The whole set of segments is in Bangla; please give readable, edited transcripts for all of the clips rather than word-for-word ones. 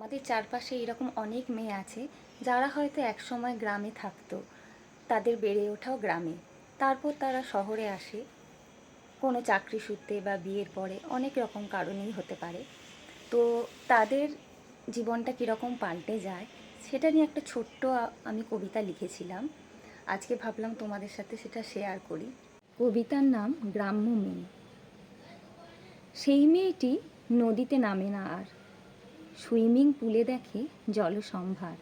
আমাদের চারপাশে এরকম অনেক মেয়ে আছে যারা হয়তো একসময় গ্রামে থাকতো, তাদের বেড়ে ওঠাও গ্রামে, তারপর তারা শহরে আসে কোনো চাকরি সূত্রে বা বিয়ের পরে, অনেক রকম কারণেই হতে পারে। তো তাদের জীবনটা কীরকম পাল্টে যায় সেটা নিয়ে একটা ছোট্ট আমি কবিতা লিখেছিলাম। আজকে ভাবলাম তোমাদের সাথে সেটা শেয়ার করি। কবিতার নাম গ্রাম্য মেয়ে। সেই মেয়েটি নদীতে নামে না আর, সুইমিং পুলে দেখে জলসম্ভার।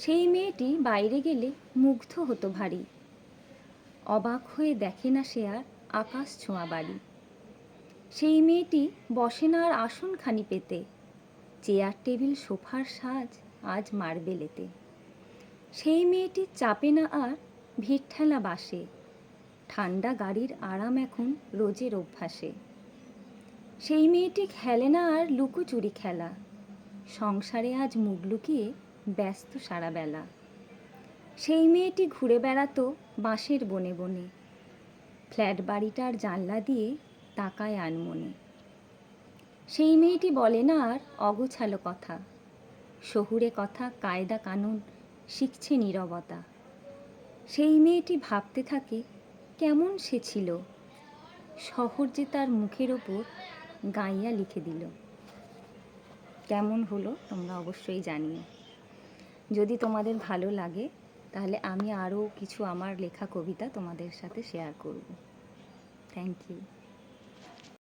সেই মেয়েটি বাইরে গেলে মুগ্ধ হতো ভারী, অবাক হয়ে দেখে না সে আর আকাশ ছোঁয়া বাড়ি। সেই মেয়েটি বসে না আর আসনখানি পেতে, চেয়ার টেবিল সোফার সাজ আজ মার্বেলেতে। সেই মেয়েটি চাপে না আর ভিড় ঠেলা বাসে, ঠান্ডা গাড়ির আরাম এখন রোজের অভ্যাসে। সেই মেয়েটি খেলে না আর লুকোচুরি খেলা, সংসারে আজ মুখ লুকিয়ে ব্যস্ত সারা বেলা। সেই মেয়েটি ঘুরে বেড়াতো বাঁশের বনে বনে, ফ্ল্যাট বাড়িটার জানলা দিয়ে তাকায় আনমনে। সেই মেয়েটি বলে না আর অগোছালো কথা, শহুরে কথা কায়দা কানুন শিখছে নীরবতা। সেই মেয়েটি ভাবতে থাকে কেমন সে ছিল, শহর যে তার মুখের ওপর গাইয়া লিখে দিল। কেমন হলো তোমরা অবশ্যই জানিও। যদি তোমাদের ভালো লাগে তাহলে আমি আরও কিছু আমার লেখা কবিতা তোমাদের সাথে শেয়ার করব। Thank you.